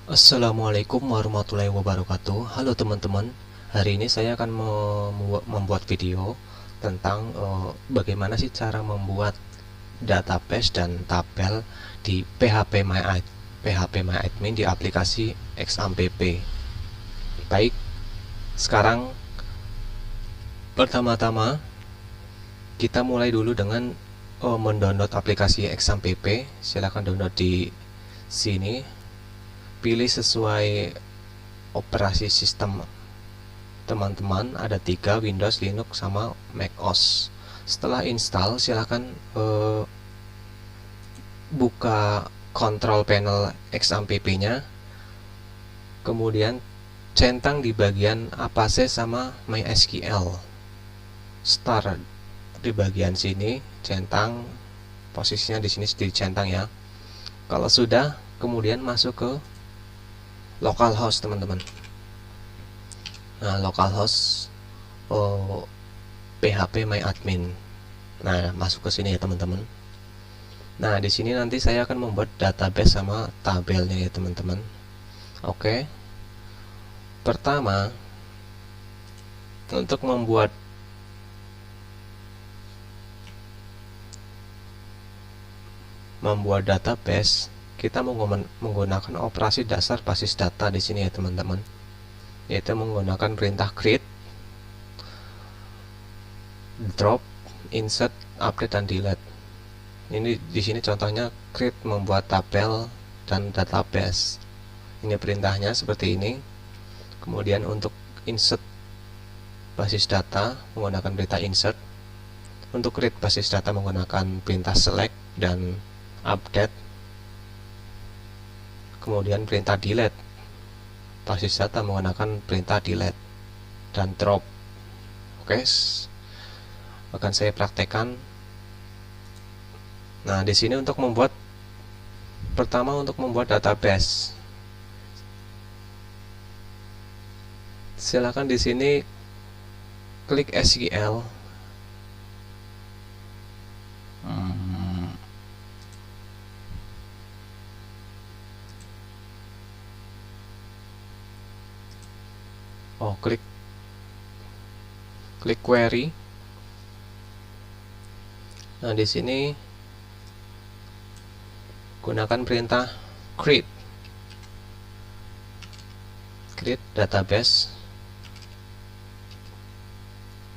Assalamualaikum warahmatullahi wabarakatuh. Halo teman-teman. Hari ini saya akan membuat video tentang bagaimana sih cara membuat database dan tabel di PHP My Admin di aplikasi XAMPP. Baik, sekarang pertama-tama kita mulai dulu dengan mendownload aplikasi XAMPP. Silahkan download di sini. Pilih sesuai operasi sistem teman-teman, ada 3: Windows, Linux, sama macOS. Setelah install, silahkan buka control panel XAMPP nya, kemudian centang di bagian Apache sama MySQL. Start di bagian sini, centang, posisinya di sini dicentang ya. Kalau sudah, kemudian masuk ke localhost teman-teman. Nah, localhost PHP My Admin. Nah, masuk ke sini ya teman-teman. Nah, di sini nanti saya akan membuat database sama tabelnya ya teman-teman. Oke. Pertama, untuk membuat database, kita menggunakan operasi dasar basis data di sini ya teman-teman, yaitu menggunakan perintah create, drop, insert, update, dan delete. Ini di sini contohnya create membuat tabel dan database. Ini perintahnya seperti ini. Kemudian untuk insert basis data menggunakan perintah insert. Untuk create basis data menggunakan perintah select dan update. Kemudian perintah delete basis data menggunakan perintah delete dan drop. Oke, akan saya praktekkan. Nah, di sini untuk membuat database, silakan di sini klik SQL. Klik query. Nah, di sini gunakan perintah create database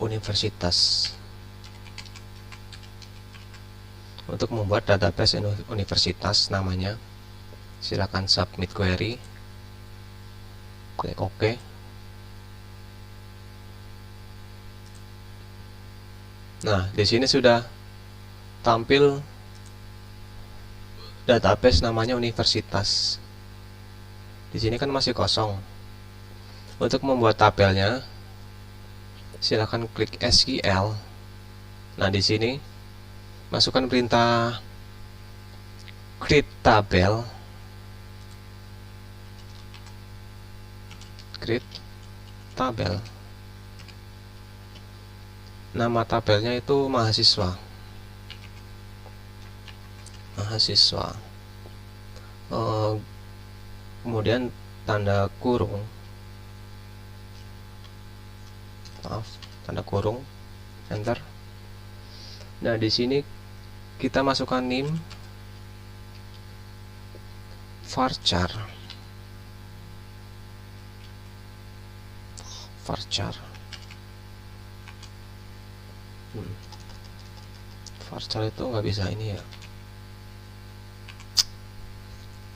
universitas. Untuk membuat database universitas namanya, silakan submit query, klik OK. Nah, di sini sudah tampil database namanya universitas. Di sini kan masih kosong. Untuk membuat tabelnya, silakan klik SQL. Nah, di sini masukkan perintah create tabel. Nama tabelnya itu mahasiswa. Kemudian tanda kurung, enter. Nah, di sini kita masukkan name varchar. Varchar itu nggak bisa ini ya.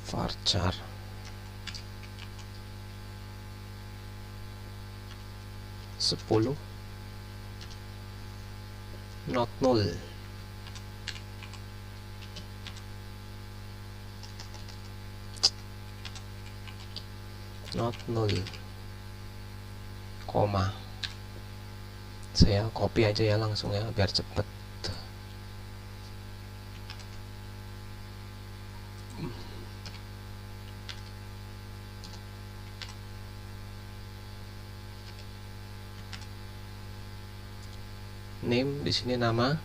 Varchar. Sepuluh not null. Koma. Saya copy aja ya langsung ya biar cepet. Name di sini nama.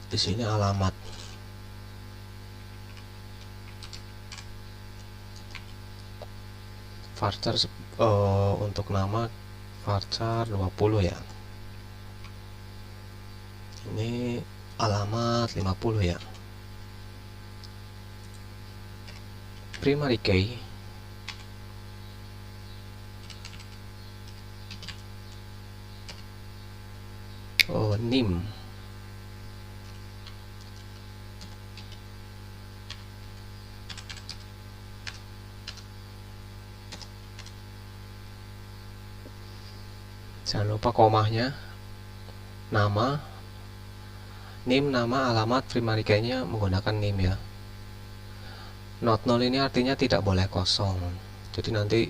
Di sini alamat. Varchar untuk nama varchar 20 ya. Ini alamat 50 ya. Primary key. NIM. Jangan lupa komanya. Nama, NIM, nama, alamat, primary key-nya menggunakan NIM ya. Not null ini artinya tidak boleh kosong. Jadi nanti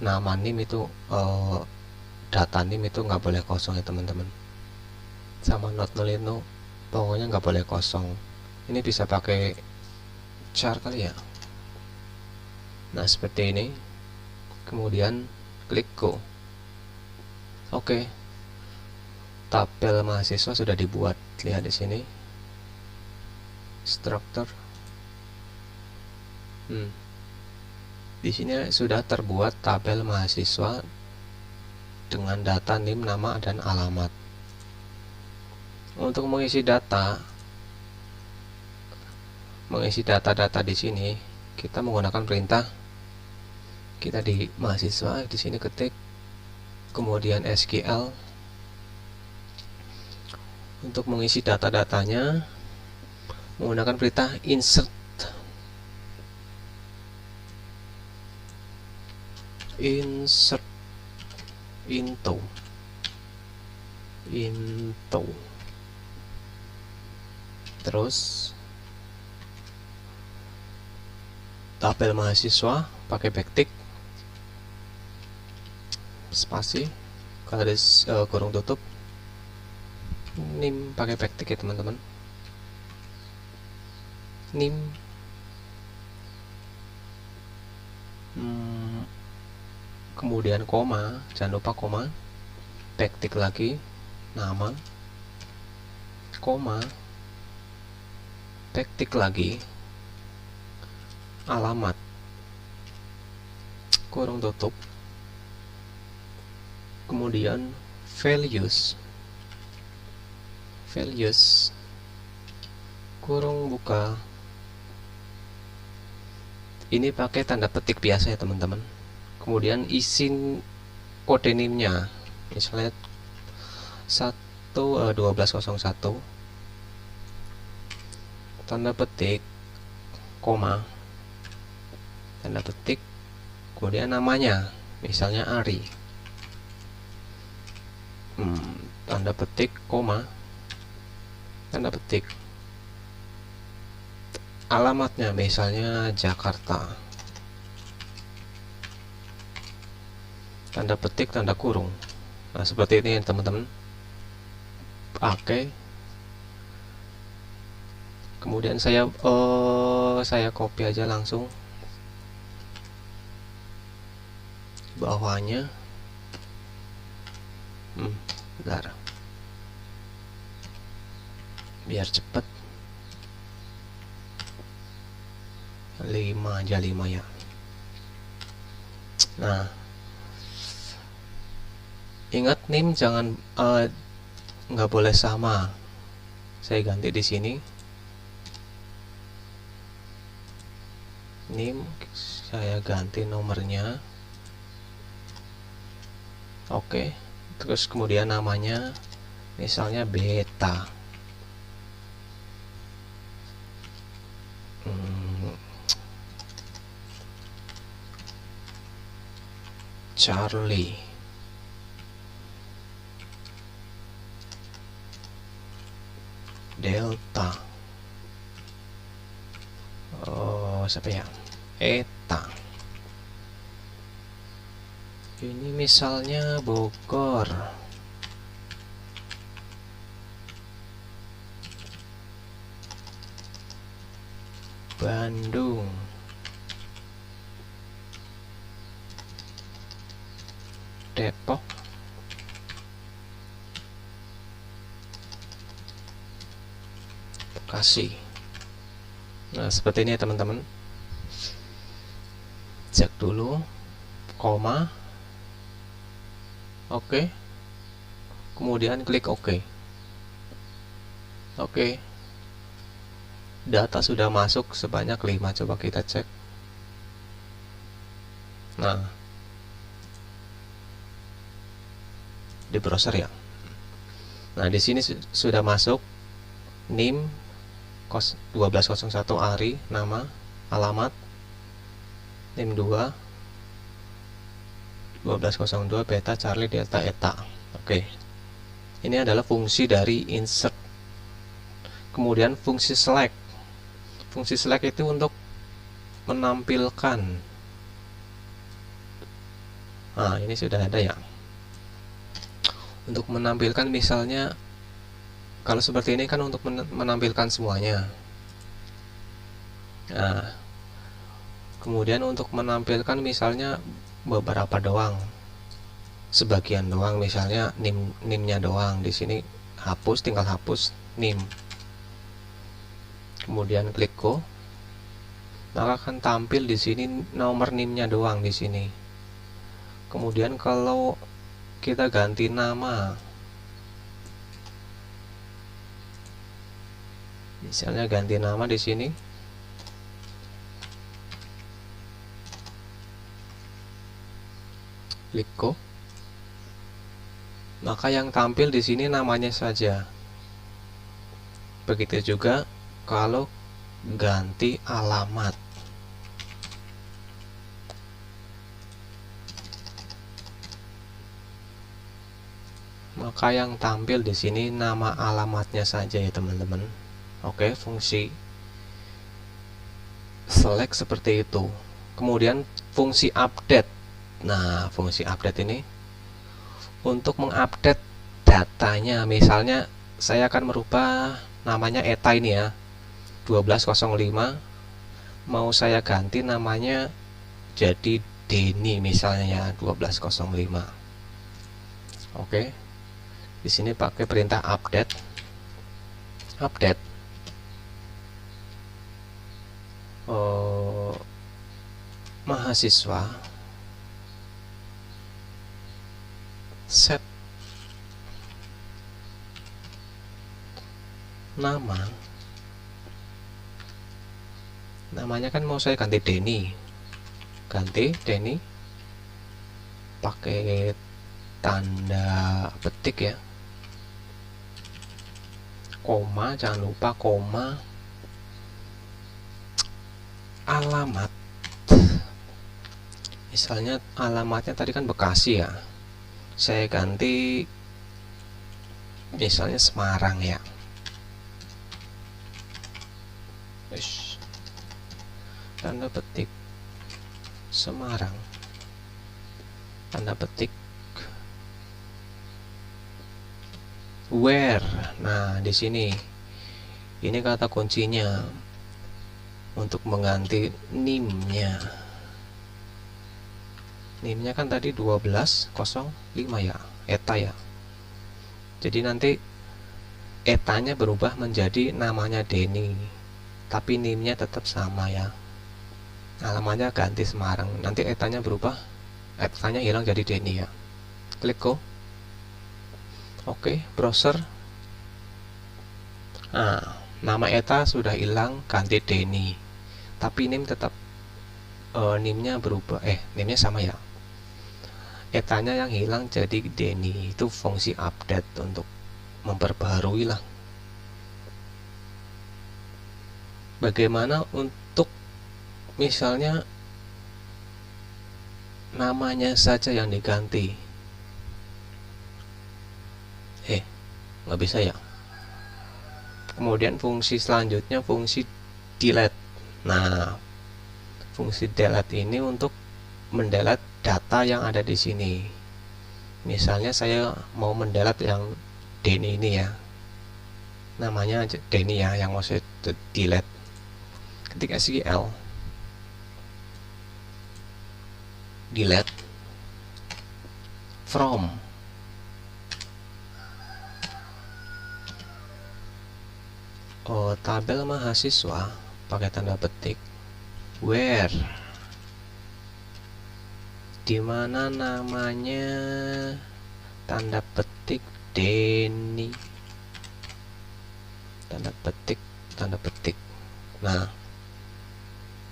nama NIM itu data NIM itu nggak boleh kosong ya teman-teman. Sama not null itu pokoknya nggak boleh kosong. Ini bisa pakai char kali ya. Nah seperti ini. Kemudian klik go. Oke. Tabel mahasiswa sudah dibuat. Lihat di sini. Struktur. Di sini sudah terbuat tabel mahasiswa dengan data NIM, nama, dan alamat. Untuk mengisi data di sini, kita menggunakan perintah. Kita di mahasiswa, di sini ketik, kemudian SQL. Untuk mengisi data-datanya, menggunakan perintah insert into terus tabel mahasiswa pakai backtick spasi garis kurung tutup, NIM pakai backtick ya teman-teman, NIM kemudian koma, jangan lupa koma, backtick lagi, nama, koma, backtick lagi, alamat, kurung tutup, kemudian values, kurung buka. Ini pakai tanda petik biasa ya teman-teman. Kemudian isi kode NIM-nya, misalnya 1201, tanda petik, koma, tanda petik, kemudian namanya, misalnya Ari, tanda petik, koma, tanda petik, alamatnya, misalnya Jakarta, tanda petik, tanda kurung. Nah seperti ini teman-teman. Oke. Kemudian saya copy aja langsung bawahnya. Bentar. Biar cepet. 5 aja, 5 ya. Nah, ingat NIM jangan nggak boleh sama. Saya ganti di sini. NIM saya ganti nomornya. Oke. Terus kemudian namanya misalnya beta. Charlie. Delta. Siapa ya? Eta. Ini misalnya Bogor. Bandung. Depok. kasih. Nah, seperti ini ya teman-teman. Cek dulu, koma, oke, kemudian klik oke. Oke, data sudah masuk sebanyak 5. Coba kita cek. Nah, di browser ya. Nah, di sini sudah masuk NIM 1201 ARI, nama, alamat, NIM 2 1202 Beta Charlie Delta Eta. Oke. Ini adalah fungsi dari insert. Kemudian fungsi select. Fungsi select itu untuk menampilkan. Nah, ini sudah ada ya. Untuk menampilkan misalnya, kalau seperti ini kan untuk menampilkan semuanya. Nah, kemudian untuk menampilkan misalnya beberapa doang, sebagian doang, misalnya NIM-nya doang. Di sini hapus, tinggal hapus NIM. Kemudian klik go, maka akan tampil di sini nomor NIM-nya doang di sini. Kemudian kalau kita ganti nama, misalnya ganti nama di sini, klik go, maka yang tampil di sini namanya saja. Begitu juga kalau ganti alamat, maka yang tampil di sini nama alamatnya saja ya teman-teman. Oke, fungsi select seperti itu. Kemudian fungsi update. Nah, fungsi update ini untuk mengupdate datanya. Misalnya saya akan merubah namanya Eta ini ya, 1205, mau saya ganti namanya jadi Denny misalnya ya, 1205. Oke, di sini pakai perintah update. Mahasiswa, set namanya kan mau saya ganti Denny, pakai tanda petik ya, koma, jangan lupa koma, alamat, misalnya alamatnya tadi kan Bekasi ya, saya ganti misalnya Semarang ya. Tanda petik Semarang, tanda petik where. Nah, di sini ini kata kuncinya untuk mengganti NIM-nya. NIM-nya kan tadi 1205 ya, Eta ya. Jadi nanti Etanya berubah menjadi namanya Denny, tapi NIM-nya tetap sama ya. Alamatnya ganti Semarang, nanti Etanya berubah, Etanya hilang jadi Denny ya. Klik go. Oke, browser. Nah, nama Eta sudah hilang, ganti Denny, tapi NIM tetap NIM-nya berubah, NIM-nya sama ya. Etanya yang hilang jadi Denny. Itu fungsi update untuk memperbaharui lah. Bagaimana untuk misalnya namanya saja yang diganti? Nggak bisa ya. Kemudian fungsi selanjutnya fungsi delete. Nah, fungsi delete ini untuk mendelete data yang ada di sini. Misalnya saya mau mendelete yang Denny ini ya, namanya Denny ya, yang mau saya delete. Ketik SQL delete from, tabel mahasiswa pakai tanda petik where, dimana namanya tanda petik Denny, tanda petik. Nah,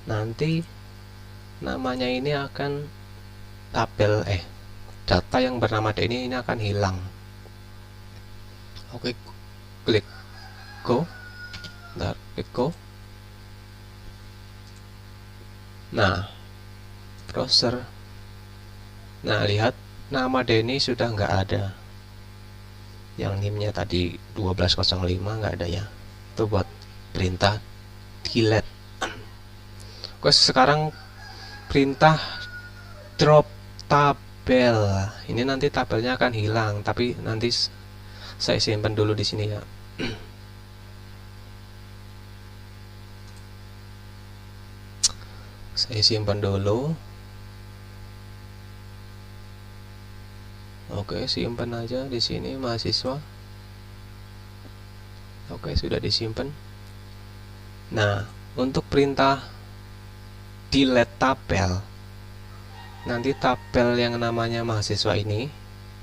nanti namanya ini akan tabel data yang bernama Denny ini akan hilang. Oke, klik go. Klik go. Nah, browser. Nah, lihat nama Denny sudah nggak ada. Yang NIM-nya tadi 1205 nggak ada ya. Itu buat perintah delete. Oke, sekarang perintah drop tabel. Ini nanti tabelnya akan hilang, tapi nanti saya simpan dulu di sini ya. Saya simpan dulu. Oke, simpan aja di sini mahasiswa. Oke, sudah disimpan. Nah, untuk perintah delete tabel, nanti tabel yang namanya mahasiswa ini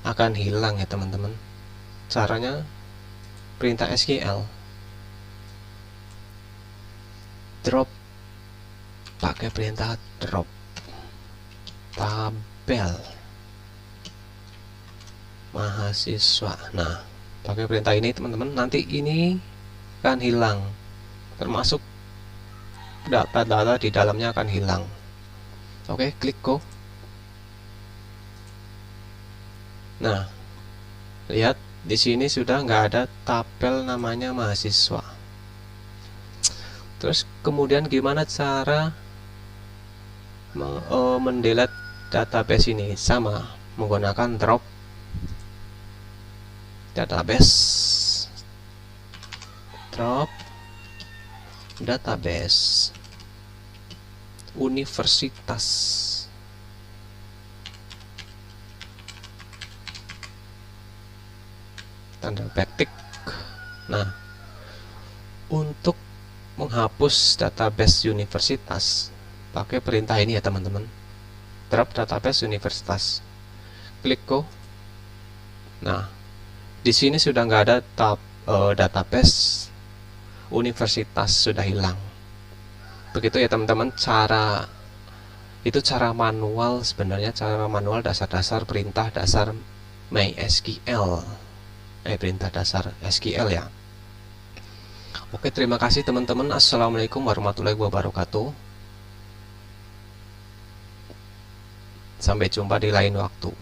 akan hilang ya teman-teman. Caranya perintah SQL drop, pakai perintah drop tabel mahasiswa. Nah, pakai perintah ini teman-teman, nanti ini akan hilang, termasuk data-data di dalamnya akan hilang. Oke, klik go. Nah, lihat di sini sudah nggak ada tabel namanya mahasiswa. Terus kemudian gimana cara mendelete database ini? Sama, menggunakan drop database universitas. Tanda petik. Nah, untuk menghapus database universitas pakai perintah ini ya teman-teman, drop database universitas. Klik go. Nah, di sini sudah nggak ada database universitas, sudah hilang. Begitu ya teman-teman, cara manual, sebenarnya cara manual dasar-dasar perintah dasar MySQL, perintah dasar SQL ya. Oke, terima kasih teman-teman. Assalamualaikum warahmatullahi wabarakatuh. Sampai jumpa di lain waktu.